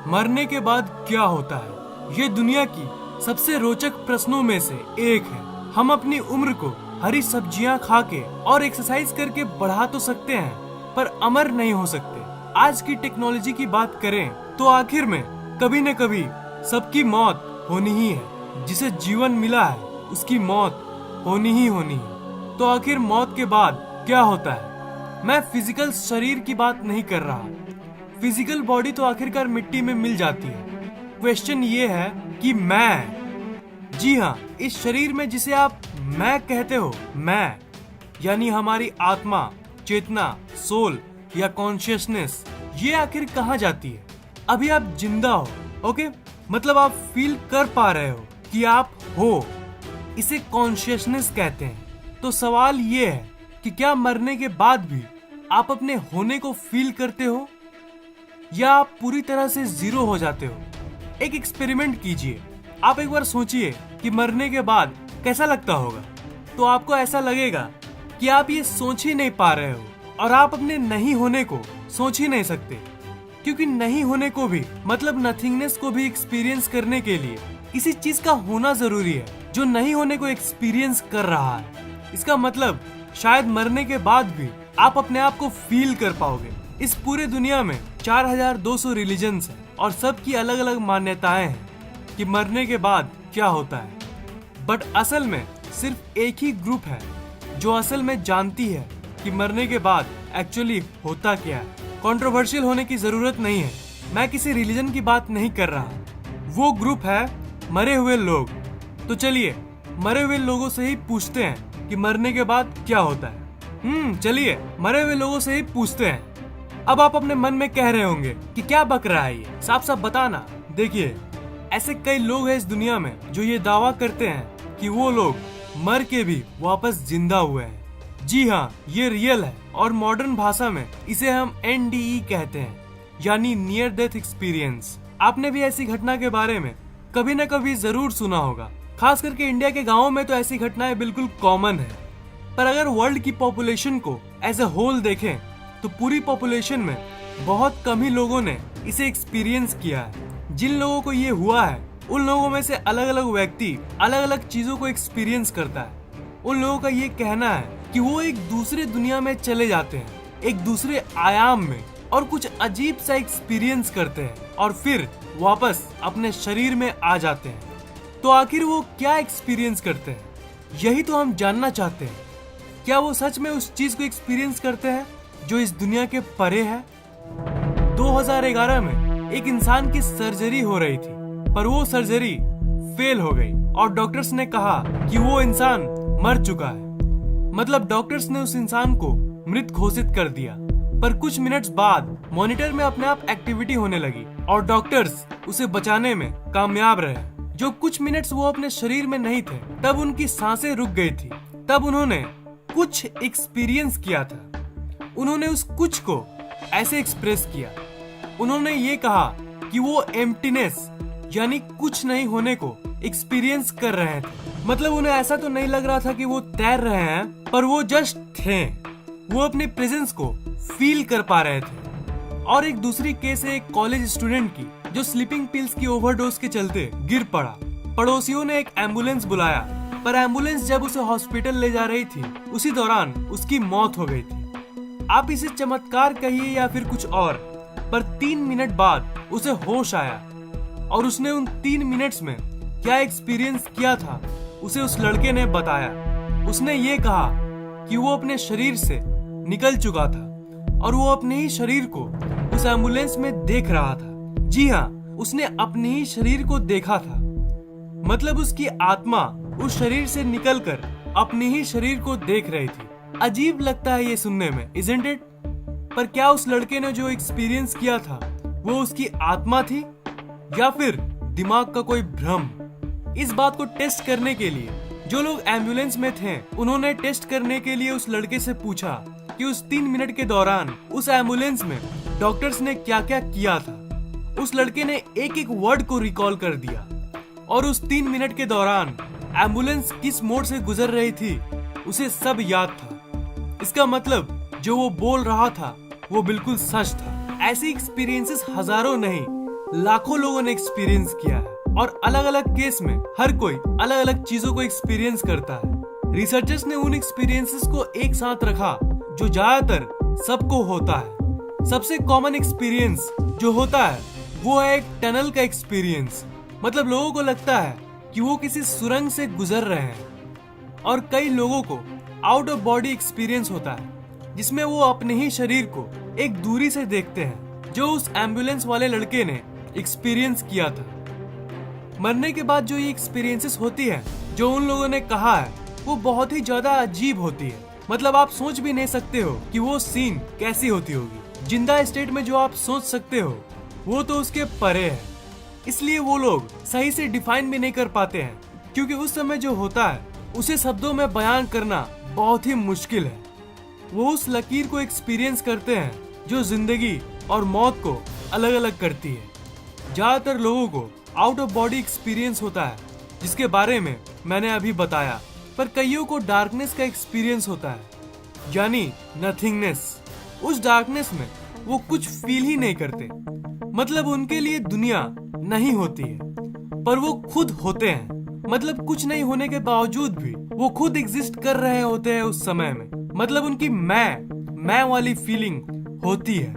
मरने के बाद क्या होता है? ये दुनिया की सबसे रोचक प्रश्नों में से एक है। हम अपनी उम्र को हरी सब्जियां खा के और एक्सरसाइज करके बढ़ा तो सकते हैं, पर अमर नहीं हो सकते। आज की टेक्नोलॉजी की बात करें तो आखिर में कभी न कभी सबकी मौत होनी ही है। जिसे जीवन मिला है उसकी मौत होनी ही होनी है। तो आखिर मौत के बाद क्या होता है? मैं फिजिकल शरीर की बात नहीं कर रहा। फिजिकल बॉडी तो आखिरकार मिट्टी में मिल जाती है। क्वेश्चन ये है कि मैं, जी हाँ, इस शरीर में जिसे आप मैं कहते हो, मैं यानी हमारी आत्मा, चेतना, सोल या कॉन्शियसनेस, ये आखिर कहाँ जाती है? अभी आप जिंदा हो, ओके, मतलब आप फील कर पा रहे हो कि आप हो, इसे कॉन्शियसनेस कहते हैं। तो सवाल ये है कि क्या मरने के बाद भी आप अपने होने को फील करते हो या आप पूरी तरह से जीरो हो जाते हो? एक एक्सपेरिमेंट कीजिए। आप एक बार सोचिए कि मरने के बाद कैसा लगता होगा। तो आपको ऐसा लगेगा कि आप ये सोच ही नहीं पा रहे हो और आप अपने नहीं होने को सोच ही नहीं सकते, क्योंकि नहीं होने को भी, मतलब नथिंगनेस को भी एक्सपीरियंस करने के लिए किसी चीज का होना जरूरी है जो नहीं होने को एक्सपीरियंस कर रहा है। इसका मतलब शायद मरने के बाद भी आप अपने आप को फील कर पाओगे। इस पूरे दुनिया में 4200 रिलीजन्स हैं और सबकी अलग अलग मान्यताएं हैं कि मरने के बाद क्या होता है। बट असल में सिर्फ एक ही ग्रुप है जो असल में जानती है कि मरने के बाद एक्चुअली होता क्या है। कंट्रोवर्शियल होने की जरूरत नहीं है, मैं किसी रिलीजन की बात नहीं कर रहा। वो ग्रुप है मरे हुए लोग। तो चलिए मरे हुए लोगों से ही पूछते हैं कि मरने के बाद क्या होता है। चलिए मरे हुए लोगों से ही पूछते हैं। अब आप अपने मन में कह रहे होंगे कि क्या बक रहा है ये, साफ साफ बताना। देखिए, ऐसे कई लोग हैं इस दुनिया में जो ये दावा करते हैं कि वो लोग मर के भी वापस जिंदा हुए हैं। जी हाँ, ये रियल है और मॉडर्न भाषा में इसे हम NDE कहते हैं, यानी नियर डेथ एक्सपीरियंस। आपने भी ऐसी घटना के बारे में कभी न कभी जरूर सुना होगा। खास करके इंडिया के गाँवों में तो ऐसी घटनाएं बिल्कुल कॉमन है। पर अगर वर्ल्ड की पॉपुलेशन को एज ए होल देखें तो पूरी पॉपुलेशन में बहुत कम ही लोगों ने इसे एक्सपीरियंस किया है। जिन लोगों को ये हुआ है उन लोगों में से अलग अलग व्यक्ति अलग अलग चीजों को एक्सपीरियंस करता है। उन लोगों का ये कहना है कि वो एक दूसरे दुनिया में चले जाते हैं, एक दूसरे आयाम में, और कुछ अजीब सा एक्सपीरियंस करते हैं और फिर वापस अपने शरीर में आ जाते हैं। तो आखिर वो क्या एक्सपीरियंस करते हैं, यही तो हम जानना चाहते हैं। क्या वो सच में उस चीज को एक्सपीरियंस करते हैं जो इस दुनिया के परे है? 2011 में एक इंसान की सर्जरी हो रही थी, पर वो सर्जरी फेल हो गई और डॉक्टर्स ने कहा कि वो इंसान मर चुका है। मतलब डॉक्टर्स ने उस इंसान को मृत घोषित कर दिया। पर कुछ मिनट्स बाद मॉनिटर में अपने आप एक्टिविटी होने लगी और डॉक्टर्स उसे बचाने में कामयाब रहे। जो कुछ मिनट्स वो अपने शरीर में नहीं थे, तब उनकी सांसें रुक गई थी। तब उन्होंने कुछ एक्सपीरियंस किया था। उन्होंने उस कुछ को ऐसे एक्सप्रेस किया। उन्होंने ये कहा कि वो एम्प्टीनेस यानी कुछ नहीं होने को एक्सपीरियंस कर रहे थे। मतलब उन्हें ऐसा तो नहीं लग रहा था कि वो तैर रहे हैं, पर वो जस्ट थे। वो अपने प्रेजेंस को फील कर पा रहे थे। और एक दूसरी केस है एक कॉलेज स्टूडेंट की जो स्लीपिंग पिल्स की ओवरडोज के चलते गिर पड़ा। पड़ोसियों ने एक एम्बुलेंस बुलाया, पर एम्बुलेंस जब उसे हॉस्पिटल ले जा रही थी उसी दौरान उसकी मौत हो गई थी। आप इसे चमत्कार कहिए या फिर कुछ और, पर 3 मिनट बाद उसे होश आया और उसने उन 3 मिनट्स में क्या एक्सपीरियंस किया था उसे उस लड़के ने बताया। उसने ये कहा कि वो अपने शरीर से निकल चुका था और वो अपने ही शरीर को उस एम्बुलेंस में देख रहा था। जी हाँ, उसने अपने ही शरीर को देखा था। मतलब उसकी आत्मा उस शरीर से निकलकर अपने ही शरीर को देख रही थी। अजीब लगता है ये सुनने में, इज़न्ट इट? पर क्या उस लड़के ने जो एक्सपीरियंस किया था वो उसकी आत्मा थी या फिर दिमाग का कोई भ्रम? इस बात को टेस्ट करने के लिए जो लोग एम्बुलेंस में थे उन्होंने टेस्ट करने के लिए उस लड़के से पूछा कि उस 3 मिनट के दौरान उस एम्बुलेंस में डॉक्टर्स ने क्या क्या किया था। उस लड़के ने एक एक वर्ड को रिकॉल कर दिया और उस 3 मिनट के दौरान एम्बुलेंस किस मोड़ से गुजर रही थी उसे सब याद था। इसका मतलब जो वो बोल रहा था वो बिल्कुल सच था। ऐसी एक्सपीरियंसेस हजारों नहीं लाखों लोगों ने एक्सपीरियंस किया है और अलग अलग केस में हर कोई अलग अलग चीजों को एक्सपीरियंस करता है। रिसर्चर्स ने उन एक्सपीरियंसेस को एक साथ रखा जो ज्यादातर सबको होता है। सबसे कॉमन एक्सपीरियंस जो होता है वो है एक टनल का एक्सपीरियंस। मतलब लोगों को लगता है कि वो किसी सुरंग से गुजर रहे हैं। और कई लोगों को आउट ऑफ बॉडी एक्सपीरियंस होता है जिसमें वो अपने ही शरीर को एक दूरी से देखते हैं, जो उस एम्बुलेंस वाले लड़के ने एक्सपीरियंस किया था। मरने के बाद जो ये एक्सपीरियंसेस होती है जो उन लोगों ने कहा है वो बहुत ही ज्यादा अजीब होती है। मतलब आप सोच भी नहीं सकते हो कि वो सीन कैसी होती होगी। जिंदा स्टेट में जो आप सोच सकते हो वो तो उसके परे है। इसलिए वो लोग सही से डिफाइन भी नहीं कर पाते हैं, क्योंकि उस समय जो होता है उसे शब्दों में बयान करना बहुत ही मुश्किल है। वो उस लकीर को एक्सपीरियंस करते हैं जो जिंदगी और मौत को अलग अलग करती है। ज्यादातर लोगों को आउट ऑफ बॉडी एक्सपीरियंस होता है जिसके बारे में मैंने अभी बताया, पर कईयों को डार्कनेस का एक्सपीरियंस होता है, यानी नथिंगनेस। उस डार्कनेस में वो कुछ फील ही नहीं करते। मतलब उनके लिए दुनिया नहीं होती है पर वो खुद होते हैं। मतलब कुछ नहीं होने के बावजूद भी वो खुद एग्जिस्ट कर रहे होते हैं उस समय में। मतलब उनकी मैं वाली फीलिंग होती है।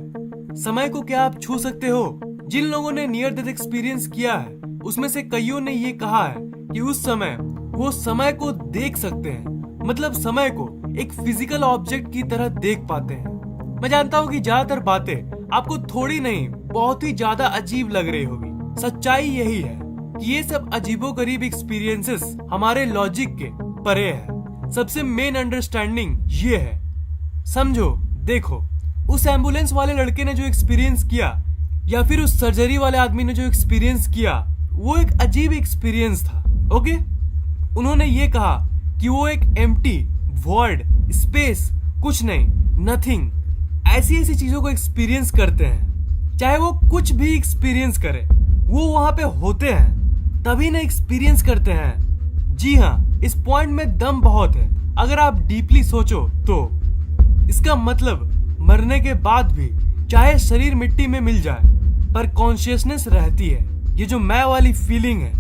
समय को क्या आप छू सकते हो? जिन लोगों ने नियर डेथ एक्सपीरियंस किया है उसमें से कईयों ने ये कहा है कि उस समय वो समय को देख सकते हैं। मतलब समय को एक फिजिकल ऑब्जेक्ट की तरह देख पाते हैं। मैं जानता हूँ कि ज्यादातर बातें आपको थोड़ी नहीं बहुत ही ज्यादा अजीब लग रही होगी। सच्चाई यही है कि ये सब अजीबोगरीब एक्सपीरियंसेस हमारे लॉजिक के परे है। सबसे मेन अंडरस्टैंडिंग ये है, समझो, देखो, उस एम्बुलेंस वाले लड़के ने जो एक्सपीरियंस किया या फिर उस सर्जरी वाले आदमी ने जो एक्सपीरियंस किया वो एक अजीब एक्सपीरियंस था। ओके, उन्होंने ये कहा कि वो एक एम्प्टी वॉइड स्पेस, कुछ नहीं, नथिंग, ऐसी चीजों को एक्सपीरियंस करते हैं। चाहे वो कुछ भी एक्सपीरियंस करे, वो वहां पे होते हैं तभी ना एक्सपीरियंस करते हैं। जी हाँ, इस पॉइंट में दम बहुत है। अगर आप डीपली सोचो तो इसका मतलब मरने के बाद भी चाहे शरीर मिट्टी में मिल जाए पर कॉन्शियसनेस रहती है। ये जो मैं वाली फीलिंग है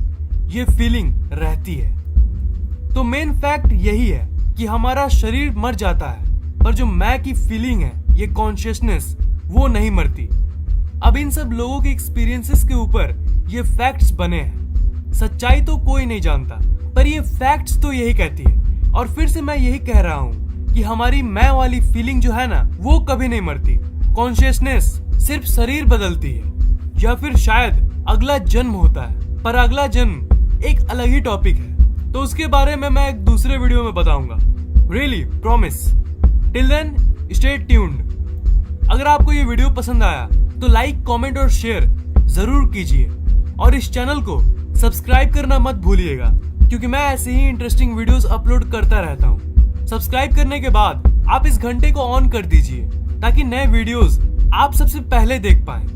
ये फीलिंग रहती है। तो मेन फैक्ट यही है कि हमारा शरीर मर जाता है पर जो मैं की फीलिंग है, ये कॉन्शियसनेस, वो नहीं मरती। अब इन सब लोगों के एक्सपीरियंसेस के ऊपर ये फैक्ट्स बने हैं। सच्चाई तो कोई नहीं जानता पर ये फैक्ट्स तो यही कहती है। और फिर से मैं यही कह रहा हूँ कि हमारी मैं वाली फीलिंग जो है ना वो कभी नहीं मरती। कॉन्शियसनेस सिर्फ शरीर बदलती है या फिर शायद अगला जन्म होता है, पर अगला जन्म एक अलग ही टॉपिक है। तो उसके बारे में मैं एक दूसरे वीडियो में बताऊंगा। Really promise. Till then stay tuned. अगर आपको ये वीडियो पसंद आया तो लाइक, कमेंट और शेयर जरूर कीजिए और इस चैनल को सब्सक्राइब करना मत भूलिएगा, क्योंकि मैं ऐसे ही इंटरेस्टिंग वीडियोस अपलोड करता रहता हूँ। सब्सक्राइब करने के बाद आप इस घंटे को ऑन कर दीजिए ताकि नए वीडियोस आप सबसे पहले देख पाएं।